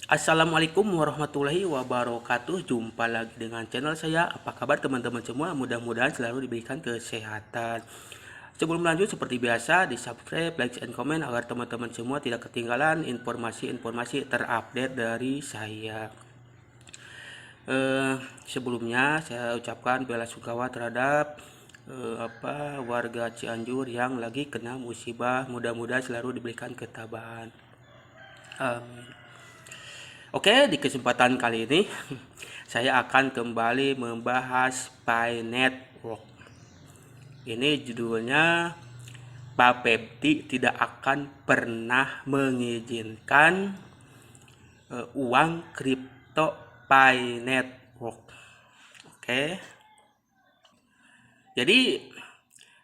Assalamualaikum warahmatullahi wabarakatuh. Jumpa lagi dengan channel saya. Apa kabar teman-teman semua? Mudah-mudahan selalu diberikan kesehatan. Sebelum lanjut, seperti biasa, di subscribe, like, and comment agar teman-teman semua tidak ketinggalan informasi-informasi terupdate dari saya. Sebelumnya saya ucapkan bela sungkawa terhadap warga Cianjur yang lagi kena musibah. Mudah-mudahan selalu diberikan ketabahan. Amin. Oke, di kesempatan kali ini saya akan kembali membahas Pi Network. Ini judulnya, Pak Pepti tidak akan pernah mengizinkan uang kripto Pi Network. Oke. Jadi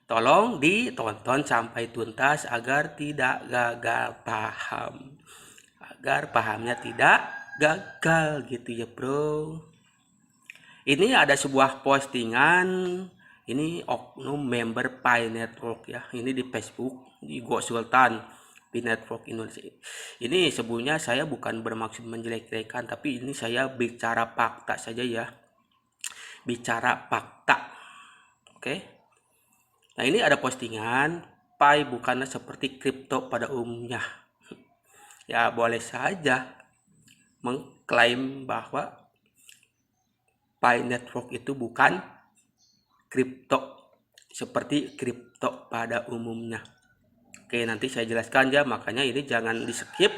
tolong ditonton sampai tuntas agar tidak gagal paham. Agar pahamnya tidak gagal gitu ya bro. Ini ada sebuah postingan, ini oknum member Pi Network ya. Ini di Facebook, di Go Sultan Pi Network Indonesia. Ini sebelumnya saya bukan bermaksud menjelek-jelekan, tapi ini saya bicara fakta saja ya. Bicara fakta. Oke. Nah, ini ada postingan, Pi bukanlah seperti kripto pada umumnya. Ya, boleh saja mengklaim bahwa Pi Network itu bukan kripto seperti kripto pada umumnya. Oke, nanti saya jelaskan ya, makanya ini jangan di skip,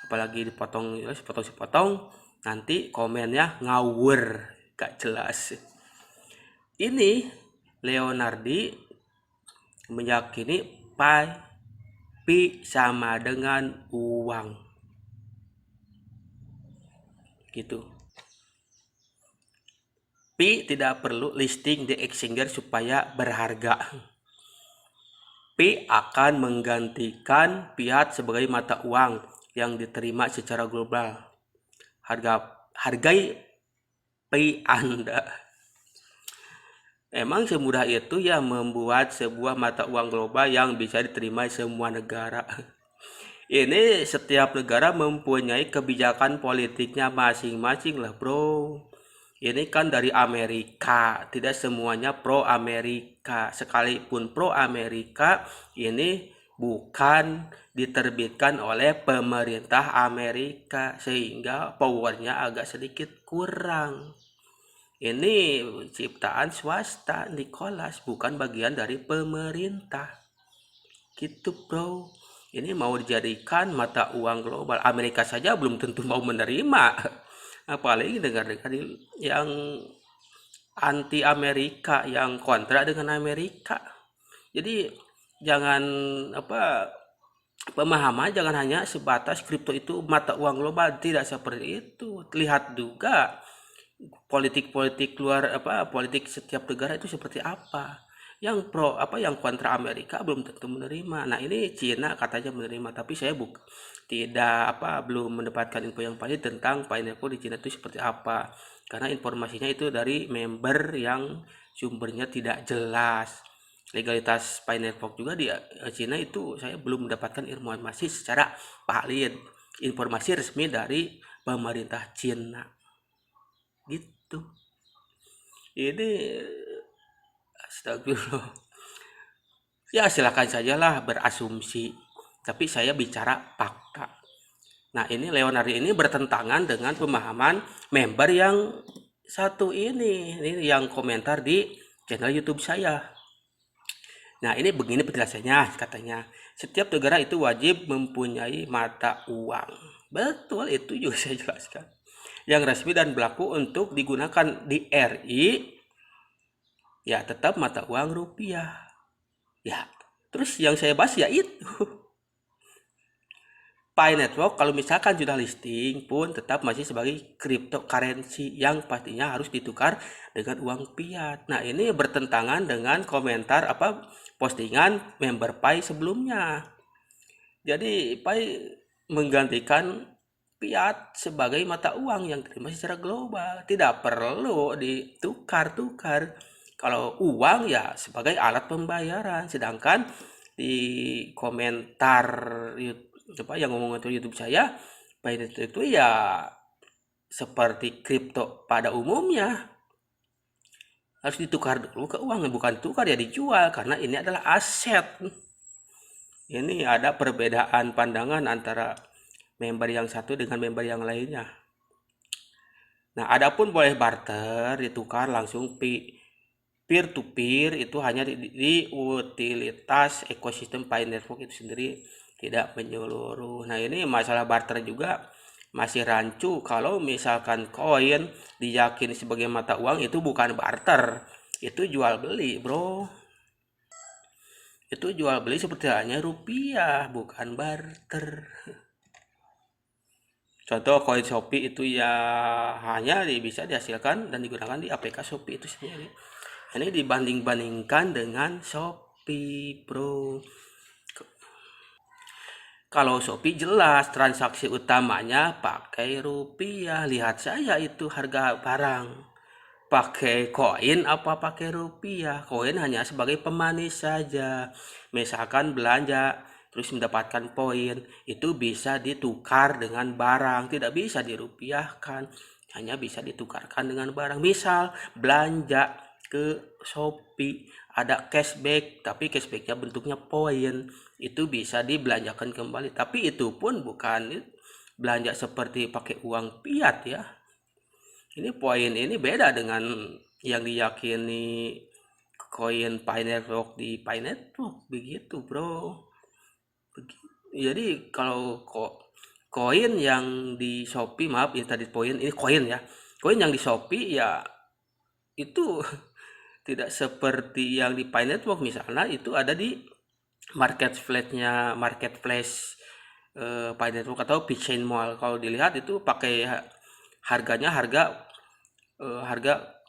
apalagi dipotong sepotong-sepotong, nanti komennya ngawur, gak jelas. Ini Leonardi meyakini Pi sama dengan uang gitu. Pi tidak perlu listing di exchanger supaya berharga. Pi akan menggantikan fiat sebagai mata uang yang diterima secara global. Hargai Pi Anda. Emang semudah itu ya membuat sebuah mata uang global yang bisa diterima semua negara. Ini setiap negara mempunyai kebijakan politiknya masing-masing lah bro. Ini kan dari Amerika, tidak semuanya pro Amerika. Sekalipun pro Amerika, ini bukan diterbitkan oleh pemerintah Amerika, sehingga powernya agak sedikit kurang. Ini ciptaan swasta, Nicholas, bukan bagian dari pemerintah. Gitu bro. Ini mau dijadikan mata uang global. Amerika saja belum tentu mau menerima. Apalagi negara-negara yang anti Amerika, yang kontra dengan Amerika. Jadi jangan pemahaman jangan hanya sebatas kripto itu mata uang global, tidak seperti itu. Lihat juga politik-politik politik setiap negara itu seperti apa. Yang pro yang kontra Amerika belum tentu menerima. Nah, ini Cina katanya menerima, tapi saya tidak belum mendapatkan info yang pasti tentang pineapple di Cina itu seperti apa. Karena informasinya itu dari member yang sumbernya tidak jelas. Legalitas pineapple juga di Cina itu saya belum mendapatkan informasi secara valid, informasi resmi dari pemerintah Cina. Gitu. Ini astagfirullah. Ya silakan sajalah berasumsi, tapi saya bicara fakta. Nah, ini Leonardo ini bertentangan dengan pemahaman member yang satu ini yang komentar di channel YouTube saya. Nah, ini begini penjelasannya, katanya setiap negara itu wajib mempunyai mata uang. Betul, itu juga saya jelaskan. Yang resmi dan berlaku untuk digunakan di RI, ya tetap mata uang rupiah. Ya, terus yang saya bahas ya itu. Pi Network kalau misalkan sudah listing pun tetap masih sebagai cryptocurrency yang pastinya harus ditukar dengan uang fiat. Nah, ini bertentangan dengan komentar postingan member Pi sebelumnya. Jadi Pi menggantikan fiat sebagai mata uang yang diterima secara global, tidak perlu ditukar-tukar. Kalau uang ya sebagai alat pembayaran, sedangkan di komentar yang ngomong itu YouTube saya, Binance itu ya seperti kripto pada umumnya, harus ditukar dulu ke uang, bukan tukar ya dijual, karena ini adalah aset. Ini ada perbedaan pandangan antara member yang satu dengan member yang lainnya. Nah, adapun boleh barter, ditukar langsung peer to peer, itu hanya di utilitas ekosistem Pi Network itu sendiri, tidak menyeluruh. Nah, ini masalah barter juga masih rancu. Kalau misalkan koin diyakini sebagai mata uang, itu bukan barter, itu jual beli, bro. Itu jual beli seperti halnya rupiah, bukan barter. Contoh koin Shopee itu ya hanya bisa dihasilkan dan digunakan di APK Shopee itu sendiri. Ini dibanding-bandingkan dengan Shopee, bro. Kalau Shopee jelas transaksi utamanya pakai rupiah. Lihat saya itu harga barang. Pakai koin apa pakai rupiah? Koin hanya sebagai pemanis saja. Misalkan belanja terus mendapatkan poin, itu bisa ditukar dengan barang, tidak bisa dirupiahkan, hanya bisa ditukarkan dengan barang. Misal belanja ke Shopee ada cashback, tapi cashbacknya bentuknya poin, itu bisa dibelanjakan kembali, tapi itu pun bukan belanja seperti pakai uang fiat ya. Ini poin ini beda dengan yang diyakini koin Pi Network di Pi Network, begitu bro. Jadi kalau koin yang di Shopee, maaf ini tadi poin, ini koin ya, koin yang di Shopee ya itu tidak seperti yang di Pi Network. Misalnya itu ada di marketplace Pi Network atau Chain Mall. Kalau dilihat itu pakai harganya harga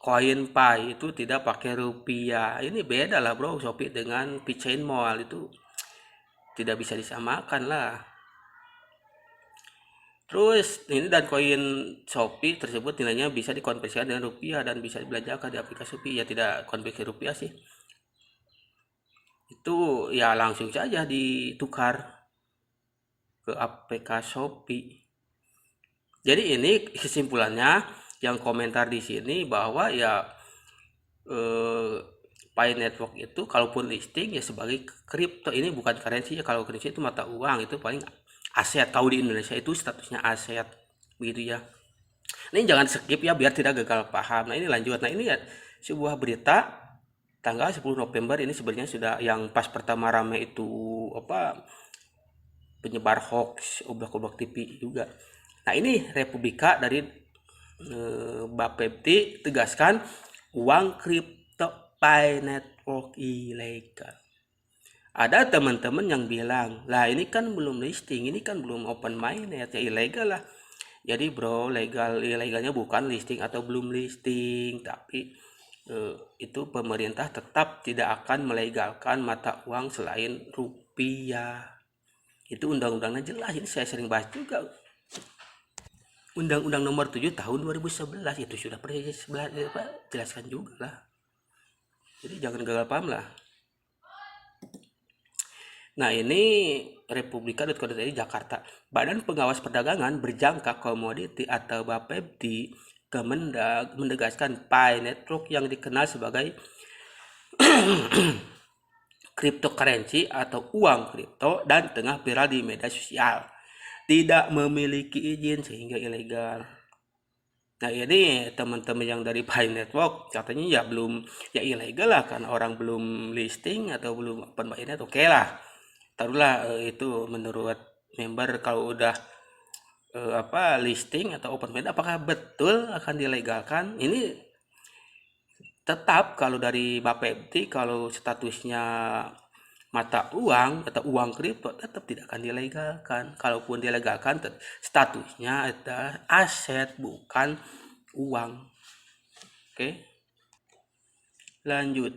koin Pi, itu tidak pakai rupiah. Ini beda lah bro, Shopee dengan Chain Mall itu tidak bisa disamakan lah. Terus ini, dan koin Shopee tersebut nilainya bisa dikonversikan dengan rupiah dan bisa dibelanjakan di aplikasi Shopee. Ya tidak konversi rupiah sih, itu ya langsung saja ditukar ke APK Shopee. Jadi ini kesimpulannya yang komentar di sini bahwa ya Pi Network itu kalaupun listing ya sebagai kripto, ini bukan currency ya. Kalau currency itu mata uang, itu paling aset. Tahu di Indonesia itu statusnya aset, begitu ya. Ini jangan skip ya biar tidak gagal paham. Nah ini lanjut. Nah ini ya sebuah berita tanggal 10 November ini sebenarnya sudah, yang pas pertama rame itu apa, penyebar hoax oblak-oblak TV juga. Nah ini Republika dari Bapepti tegaskan uang kripto Pi Network ilegal. Ada teman-teman yang bilang, lah ini kan belum listing, ini kan belum open mainnet, ya ilegal lah. Jadi bro, ilegalnya bukan listing atau belum listing, tapi itu pemerintah tetap tidak akan melegalkan mata uang selain rupiah. Itu undang-undangnya jelas, ini saya sering bahas juga. Undang-Undang Nomor 7 Tahun 2011 itu sudah pernah jelaskan juga lah. Jadi jangan gagal paham lah. Nah ini republika.co.id Jakarta. Badan Pengawas Perdagangan Berjangka Komoditi atau Bapepti Kemendag menegaskan Pi Network yang dikenal sebagai cryptocurrency atau uang kripto dan tengah viral di media sosial tidak memiliki izin sehingga ilegal. Nah ini teman-teman yang dari Pi Network katanya ya belum, ya ilegal lah karena orang belum listing atau belum open mainnet. Oke lah, taruhlah itu menurut member. Kalau udah listing atau open mainnet, apakah betul akan dilegalkan? Ini tetap kalau dari Bapepti, kalau statusnya mata uang atau uang kripto tetap tidak akan dilegalkan. Kalaupun dilegalkan, statusnya adalah aset bukan uang. Oke, lanjut.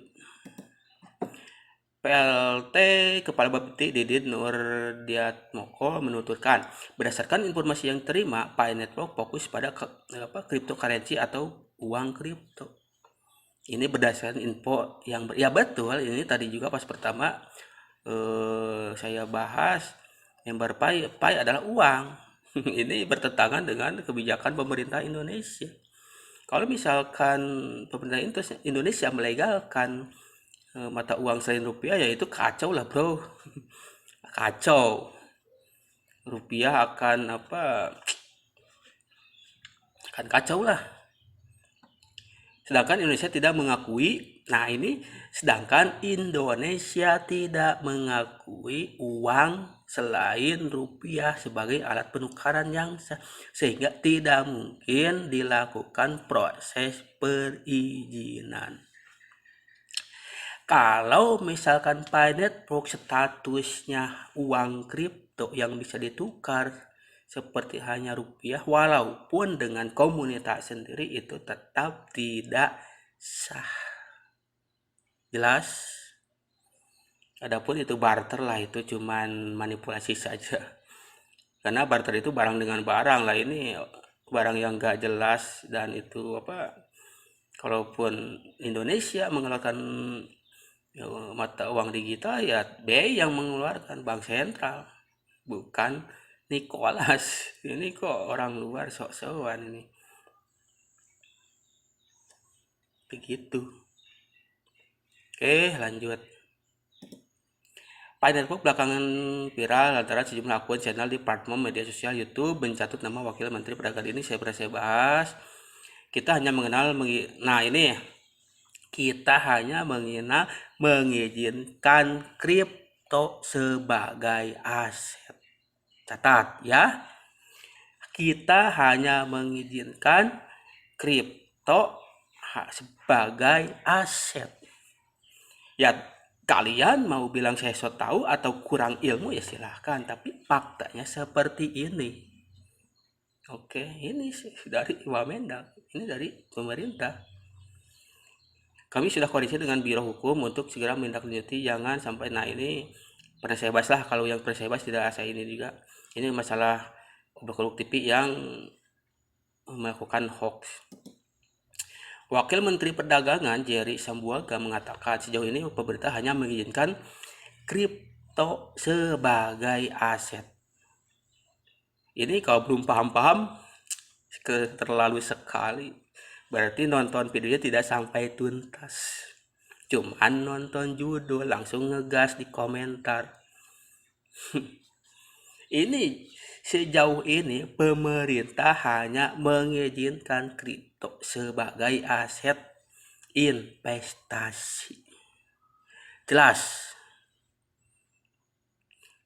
PLT Kepala Bapepti Didit Nurdiatmoko menuturkan, berdasarkan informasi yang terima, Pi Network fokus pada cryptocurrency atau uang kripto. Ini berdasarkan info yang ya betul. Ini tadi juga pas pertama saya bahas member Pi adalah uang. Ini bertentangan dengan kebijakan pemerintah Indonesia. Kalau misalkan pemerintah Indonesia melegalkan mata uang selain rupiah, ya itu kacau lah bro. Kacau. Rupiah akan akan kacau lah. Sedangkan Indonesia tidak mengakui. Nah ini, sedangkan Indonesia tidak mengakui uang selain rupiah sebagai alat penukaran yang sah, sehingga tidak mungkin dilakukan proses perizinan. Kalau misalkan Binance statusnya uang kripto yang bisa ditukar seperti hanya rupiah, walaupun dengan komunitas sendiri, itu tetap tidak sah. Jelas? Adapun itu barter lah, itu cuman manipulasi saja. Karena barter itu barang dengan barang lah, ini barang yang gak jelas. Dan itu kalaupun Indonesia mengeluarkan mata uang digital, ya BI yang mengeluarkan, bank sentral, bukan Nicholas. Ini kok orang luar sok-sokan ini. Begitu. Oke, lanjut. Binance belakangan viral lantaran sejumlah akun channel di platform media sosial YouTube mencatut nama Wakil Menteri Perdagangan. Ini saya bahas. Kita hanya mengenal, nah ini kita hanya mengizinkan kripto sebagai aset. Catat ya, kita hanya mengizinkan kripto sebagai aset. Ya, kalian mau bilang saya so tahu atau kurang ilmu ya silahkan, tapi faktanya seperti ini. Oke, ini dari Wamendak, ini dari pemerintah. Kami sudah koordinasi dengan Biro Hukum untuk segera menindaklanjuti, jangan sampai. Nah ini pernah saya bahas lah, kalau yang pernah saya bahas tidak saya ini juga. Ini masalah Obrol TV yang melakukan hoax. Wakil Menteri Perdagangan Jerry Sambuaga mengatakan sejauh ini pemerintah hanya mengizinkan kripto sebagai aset. Ini kalau belum paham-paham, terlalu sekali. Berarti nonton videonya tidak sampai tuntas. Cuman nonton judul langsung ngegas di komentar. Ini sejauh ini pemerintah hanya mengizinkan kripto sebagai aset investasi. Jelas.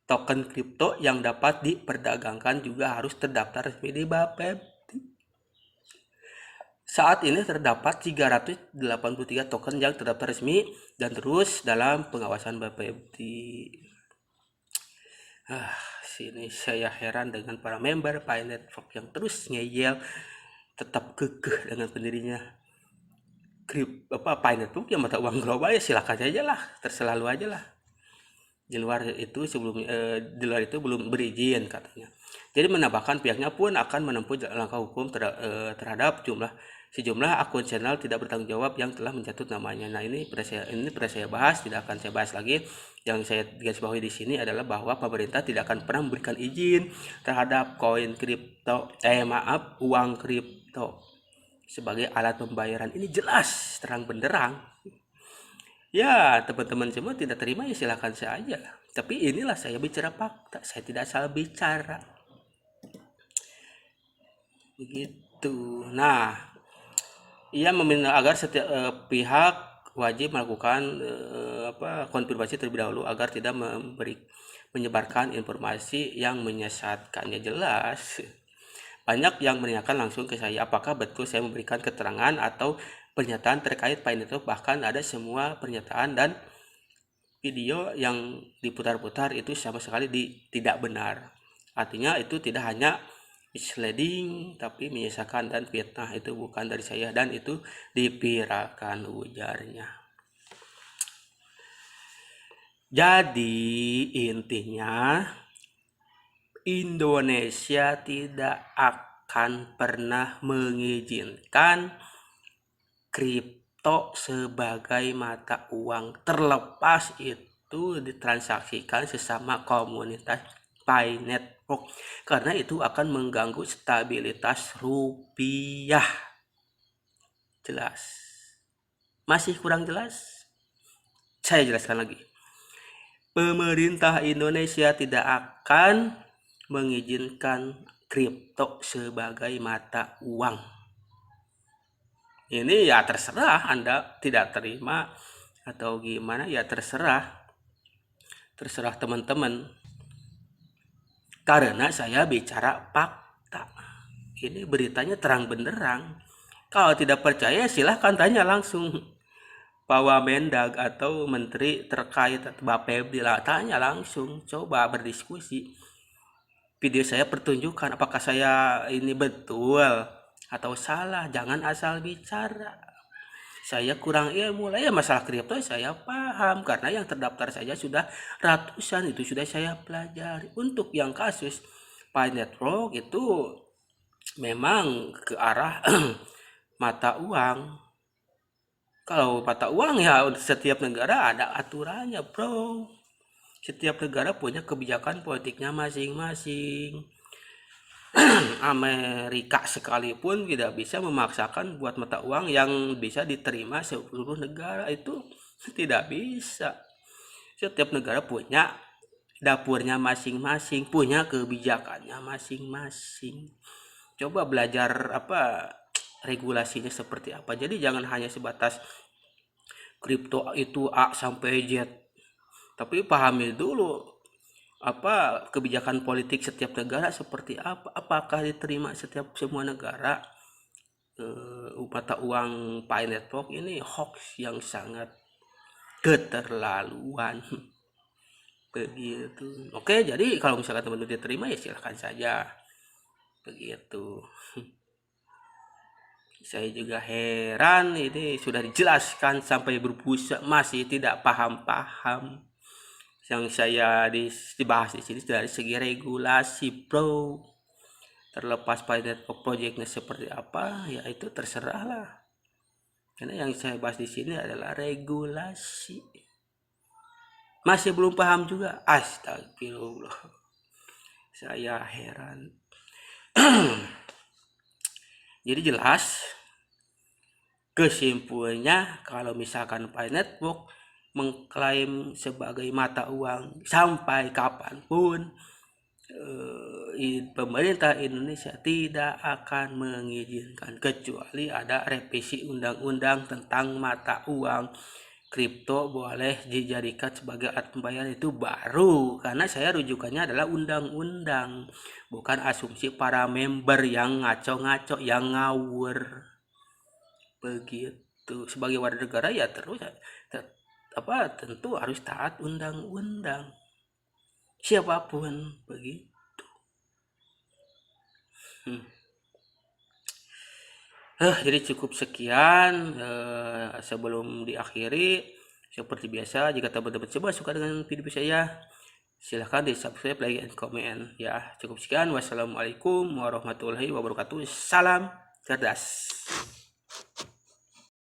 Token kripto yang dapat diperdagangkan juga harus terdaftar resmi di Bapepti. Saat ini terdapat 383 token yang terdaftar resmi dan terus dalam pengawasan Bapepti. Sini saya heran dengan para member Binance yang terus ngeyel, tetap kekeh dengan pendirinya Binance yang mata uang global. Ya silakan aja lah, terselalu aja lah. Di luar itu belum berizin katanya. Jadi menambahkan pihaknya pun akan menempuh langkah hukum terhadap sejumlah akun channel tidak bertanggung jawab yang telah mencatut namanya. Nah ini pernah saya bahas, tidak akan saya bahas lagi. Yang saya garis bawahi di sini adalah bahwa pemerintah tidak akan pernah memberikan izin terhadap uang kripto sebagai alat pembayaran. Ini jelas terang benderang. Ya, teman-teman semua tidak terima ya silakan saja. Tapi inilah saya bicara fakta, saya tidak salah bicara. Begitu. Nah, ia meminta agar setiap pihak wajib melakukan konfirmasi terlebih dahulu agar tidak menyebarkan informasi yang menyesatkannya. Jelas. Banyak yang menanyakan langsung ke saya, apakah betul saya memberikan keterangan atau pernyataan terkait Binance. Bahkan ada semua pernyataan dan video yang diputar-putar itu sama sekali tidak benar. Artinya itu tidak hanya misleading tapi menyisakan dan fitnah. Itu bukan dari saya dan itu dipirakan, ujarnya. Jadi intinya Indonesia tidak akan pernah mengizinkan kripto sebagai mata uang, terlepas itu ditransaksikan sesama komunitas Pi Network karena itu akan mengganggu stabilitas rupiah. Jelas? Masih kurang jelas? Saya jelaskan lagi. Pemerintah Indonesia tidak akan mengizinkan kripto sebagai mata uang. Ini ya terserah Anda tidak terima atau gimana, ya terserah teman-teman. Karena saya bicara fakta. Ini beritanya terang benderang. Kalau tidak percaya silahkan tanya langsung Pak Wamendag atau menteri terkait atau Bapepdi, tanya langsung, coba berdiskusi. Video saya pertunjukkan apakah saya ini betul atau salah. Jangan asal bicara. Saya kurang ilmu lah ya, masalah kripto saya paham karena yang terdaftar saja sudah ratusan, itu sudah saya pelajari. Untuk yang kasus Pi Network itu memang ke arah mata uang. Kalau mata uang ya setiap negara ada aturannya, bro. Setiap negara punya kebijakan politiknya masing-masing. Amerika sekalipun tidak bisa memaksakan buat mata uang yang bisa diterima seluruh negara, itu tidak bisa. Setiap negara punya dapurnya masing-masing, punya kebijakannya masing-masing. Coba belajar regulasinya seperti apa. Jadi jangan hanya sebatas kripto itu A sampai Z, tapi pahami dulu kebijakan politik setiap negara seperti apa, apakah diterima semua negara. Mata uang Pi Network ini hoax yang sangat keterlaluan. Begitu. Oke, jadi kalau misalkan teman-teman diterima ya silahkan saja. Begitu. Saya juga heran, ini sudah dijelaskan sampai berbusa masih tidak paham-paham. Yang saya dibahas di sini dari segi regulasi, bro. Terlepas Pi Network projectnya seperti apa, ya itu terserah lah. Karena yang saya bahas di sini adalah regulasi. Masih belum paham juga? Astagfirullah. Saya heran. Jadi jelas kesimpulannya, kalau misalkan Pi Network mengklaim sebagai mata uang sampai kapanpun, pemerintah Indonesia tidak akan mengizinkan kecuali ada revisi undang-undang tentang mata uang. Kripto boleh dijadikan sebagai alat pembayaran, itu baru, karena saya rujukannya adalah undang-undang, bukan asumsi para member yang ngaco-ngaco, yang ngawur. Begitu. Sebagai warga negara ya terus tentu harus taat undang-undang, siapapun. Begitu. Jadi cukup sekian. Sebelum diakhiri, seperti biasa, jika teman-teman coba suka dengan video saya, silahkan di subscribe, like, and comment ya. Cukup sekian. Wassalamualaikum warahmatullahi wabarakatuh. Salam cerdas.